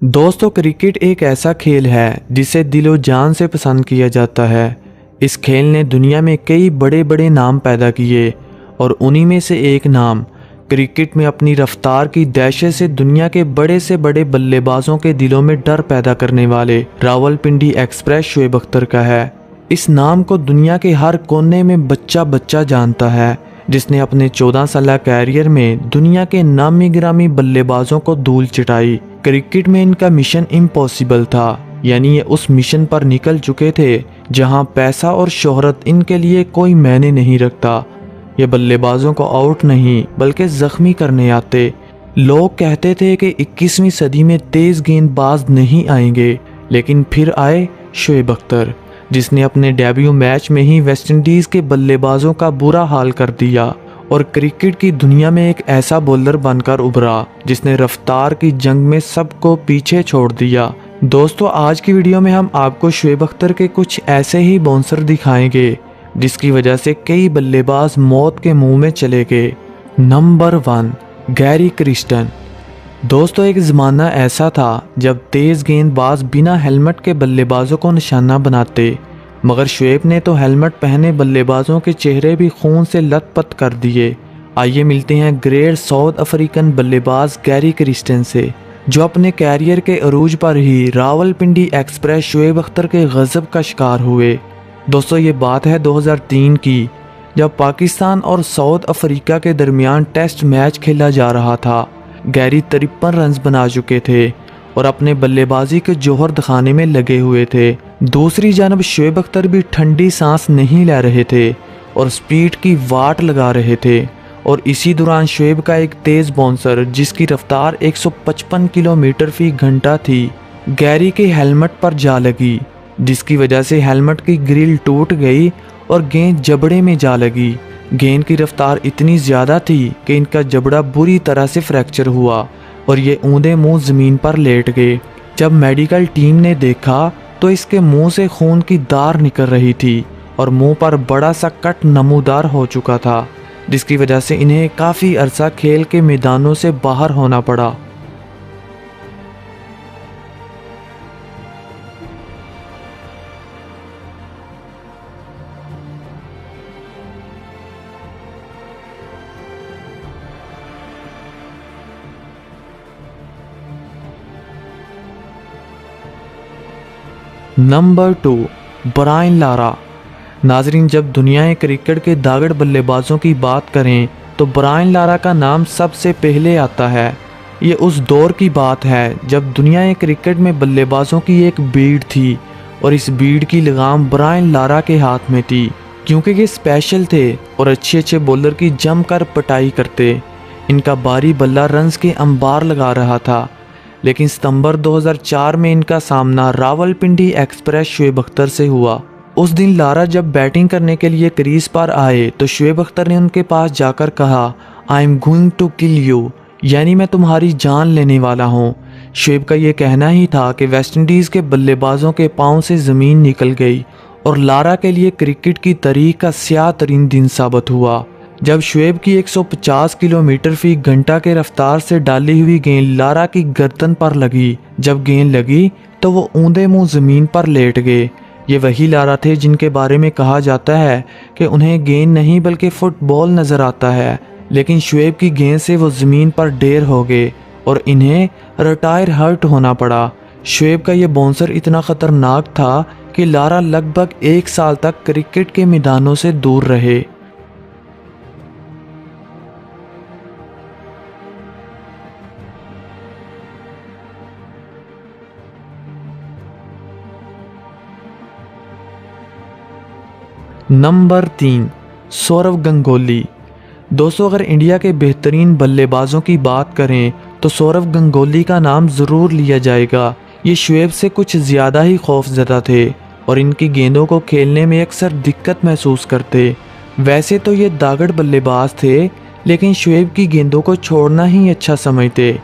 दोस्तों, क्रिकेट एक ऐसा खेल है जिसे दिलो जान से पसंद किया जाता है। इस खेल ने दुनिया में कई बड़े बड़े नाम पैदा किए और उन्हीं में से एक नाम क्रिकेट में अपनी रफ्तार की दहशत से दुनिया के बड़े से बड़े बल्लेबाजों के दिलों में डर पैदा करने वाले रावलपिंडी एक्सप्रेस शोएब अख्तर का है। इस नाम को दुनिया के हर कोने में बच्चा बच्चा जानता है, जिसने अपने 14 साल कैरियर में दुनिया के नामी गिरामी बल्लेबाजों को धूल चटाई। क्रिकेट में इनका मिशन इम्पॉसिबल था, यानी ये उस मिशन पर निकल चुके थे जहां पैसा और शोहरत इनके लिए कोई मायने नहीं रखता। ये बल्लेबाजों को आउट नहीं बल्कि जख्मी करने आते। लोग कहते थे कि 21वीं सदी में तेज गेंदबाज नहीं आएंगे, लेकिन फिर आए शोएब अख्तर, जिसने अपने डेब्यू मैच में ही वेस्टइंडीज के बल्लेबाजों का बुरा हाल कर दिया और क्रिकेट की दुनिया में एक ऐसा बॉलर बनकर उभरा जिसने रफ्तार की जंग में सबको पीछे छोड़ दिया। दोस्तों, आज की वीडियो में हम आपको शोएब अख्तर के कुछ ऐसे ही बाउंसर दिखाएंगे जिसकी वजह से कई बल्लेबाज मौत के मुंह में चले गए। Number 1, Gary Kristen. दोस्तों, एक ज़माना ऐसा था जब तेज़ गेंदबाज बिना हेलमेट के बल्लेबाजों को निशाना बनाते, मगर शोएब ने तो हेलमेट पहने बल्लेबाजों के चेहरे भी खून से लथपथ कर दिए। आइए मिलते हैं ग्रेट साउथ अफ्रीकन बल्लेबाज गैरी क्रिस्टन से, जो अपने कैरियर के अरूज पर ही रावलपिंडी एक्सप्रेस शोएब अख्तर के गज़ब का शिकार हुए। दोस्तों, ये बात है 2003 की, जब पाकिस्तान और साउथ अफ्रीका के दरमियान टेस्ट मैच खेला जा रहा था। गैरी 53 रन बना चुके थे और अपने बल्लेबाजी के जौहर दिखाने में लगे हुए थे। दूसरी जानब शोएब अख्तर भी ठंडी सांस नहीं ले रहे थे और स्पीड की वाट लगा रहे थे। और इसी दौरान शोएब का एक तेज़ बाउंसर, जिसकी रफ्तार 155 किलोमीटर फी घंटा थी, गैरी के हेलमेट पर जा लगी, जिसकी वजह से हेलमेट की ग्रिल टूट गई और गेंद जबड़े में जा लगी। गेंद की रफ्तार इतनी ज़्यादा थी कि इनका जबड़ा बुरी तरह से फ्रैक्चर हुआ और ये ऊंधे मुंह ज़मीन पर लेट गए। जब मेडिकल टीम ने देखा तो इसके मुंह से खून की धार निकल रही थी और मुंह पर बड़ा सा कट नमूदार हो चुका था, जिसकी वजह से इन्हें काफ़ी अरसा खेल के मैदानों से बाहर होना पड़ा। Number 2, Brian Lara. नाजरीन, जब दुनिया क्रिकेट के दागड़ बल्लेबाजों की बात करें तो ब्रायन लारा का नाम सबसे पहले आता है। ये उस दौर की बात है जब दुनिया क्रिकेट में बल्लेबाजों की एक भीड़ थी और इस भीड़ की लगाम ब्रायन लारा के हाथ में थी, क्योंकि ये स्पेशल थे और अच्छे अच्छे बॉलर की जमकर पिटाई करते। इनका बारी बल्ला रन्स के अंबार लगा रहा था, लेकिन सितंबर 2004 में इनका सामना रावलपिंडी एक्सप्रेस शोएब अख्तर से हुआ। उस दिन लारा जब बैटिंग करने के लिए क्रीज पर आए तो शोएब अख्तर ने उनके पास जाकर कहा, I am going to kill you, यानी मैं तुम्हारी जान लेने वाला हूँ। शोएब का ये कहना ही था कि वेस्टइंडीज़ के बल्लेबाजों के पाँव से ज़मीन निकल गई और लारा के लिए क्रिकेट की तारीख का स्याह तरीन दिन साबित हुआ, जब शोएब की 150 किलोमीटर फी घंटा के रफ्तार से डाली हुई गेंद लारा की गर्दन पर लगी। जब गेंद लगी तो वो ऊंधे मुंह ज़मीन पर लेट गए। ये वही लारा थे जिनके बारे में कहा जाता है कि उन्हें गेंद नहीं बल्कि फुटबॉल नज़र आता है, लेकिन शोएब की गेंद से वो ज़मीन पर ढेर हो गए और इन्हें रिटायर हर्ट होना पड़ा। शोएब का ये बाउंसर इतना ख़तरनाक था कि लारा लगभग 1 साल तक क्रिकेट के मैदानों से दूर रहे। नंबर 3, सौरव गंगोली। दोस्तों, अगर इंडिया के बेहतरीन बल्लेबाजों की बात करें तो सौरव गंगोली का नाम ज़रूर लिया जाएगा। ये शोएब से कुछ ज़्यादा ही खौफज़दा थे और इनकी गेंदों को खेलने में अक्सर दिक्कत महसूस करते। वैसे तो ये दागड़ बल्लेबाज थे, लेकिन शोएब की गेंदों को छोड़ना ही अच्छा समझते।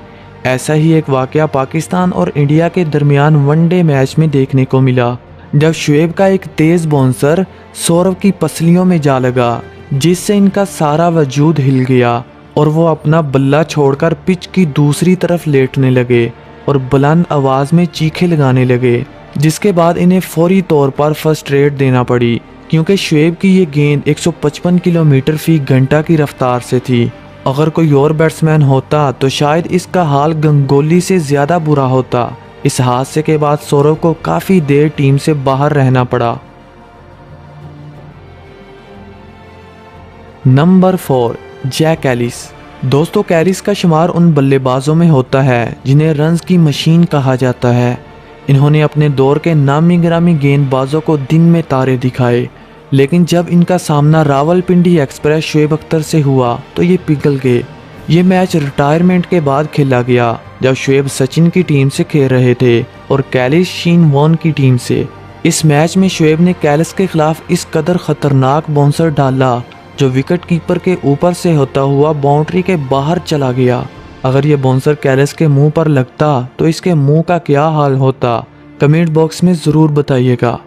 ऐसा ही एक वाक़या पाकिस्तान और इंडिया के दरमियान वनडे मैच में देखने को मिला, जब शोएब का एक तेज़ बाउंसर सौरव की पसलियों में जा लगा, जिससे इनका सारा वजूद हिल गया और वो अपना बल्ला छोड़कर पिच की दूसरी तरफ लेटने लगे। और बुलंद आवाज़ में चीखें लगाने लगे, जिसके बाद इन्हें फौरी तौर पर फर्स्ट रेट देना पड़ी क्योंकि शुएब की ये गेंद 155 किलोमीटर फी घंटा की रफ्तार से थी। अगर कोई और बैट्समैन होता तो शायद इसका हाल गंगोली से ज़्यादा बुरा होता। इस हादसे के बाद सौरव को काफ़ी देर टीम से बाहर रहना पड़ा। Number 4, Jacques Kallis. दोस्तों, कैलिस का शुमार उन बल्लेबाजों में होता है जिन्हें रन्स की मशीन कहा जाता है। इन्होंने अपने दौर के नामी गिरामी गेंदबाजों को दिन में तारे दिखाए, लेकिन जब इनका सामना रावलपिंडी एक्सप्रेस शुएब अख्तर से हुआ तो ये पिघल गए। ये मैच रिटायरमेंट के बाद खेला गया जब शुएब सचिन की टीम से खेल रहे थे और कैलिस शीन वॉर्न की टीम से। इस मैच में शुएब ने कैलिस के खिलाफ इस कदर खतरनाक बाउंसर डाला जो विकेट कीपर के ऊपर से होता हुआ बाउंड्री के बाहर चला गया। अगर ये बाउंसर कैलिस के मुंह पर लगता तो इसके मुंह का क्या हाल होता, कमेंट बॉक्स में ज़रूर बताइएगा।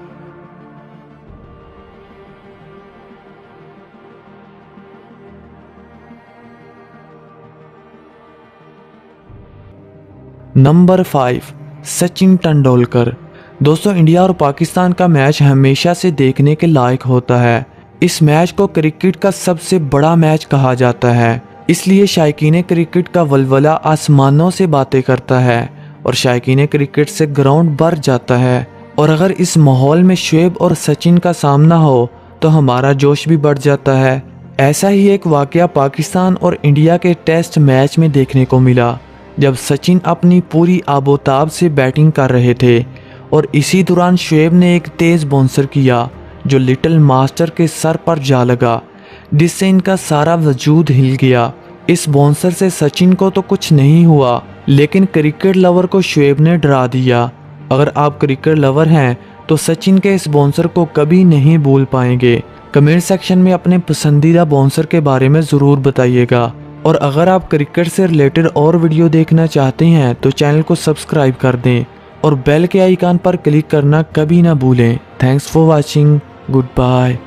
नंबर 5, सचिन तेंदुलकर। दोस्तों, इंडिया और पाकिस्तान का मैच हमेशा से देखने के लायक होता है। इस मैच को क्रिकेट का सबसे बड़ा मैच कहा जाता है, इसलिए शायकीन क्रिकेट का वलवला आसमानों से बातें करता है और शायकीन क्रिकेट से ग्राउंड भर जाता है। और अगर इस माहौल में शुएब और सचिन का सामना हो तो हमारा जोश भी बढ़ जाता है। ऐसा ही एक वाकया पाकिस्तान और इंडिया के टेस्ट मैच में देखने को मिला, जब सचिन अपनी पूरी आबोताब से बैटिंग कर रहे थे और इसी दौरान शुएब ने एक तेज़ बाउंसर किया जो लिटिल मास्टर के सर पर जा लगा, जिससे इनका सारा वजूद हिल गया। इस बाउंसर से सचिन को तो कुछ नहीं हुआ, लेकिन क्रिकेट लवर को शुएब ने डरा दिया। अगर आप क्रिकेट लवर हैं तो सचिन के इस बाउंसर को कभी नहीं भूल पाएंगे। कमेंट सेक्शन में अपने पसंदीदा बाउंसर के बारे में ज़रूर बताइएगा। और अगर आप क्रिकेट से रिलेटेड और वीडियो देखना चाहते हैं तो चैनल को सब्सक्राइब कर दें और बेल के आइकन पर क्लिक करना कभी ना भूलें। Thanks for watching. Good bye.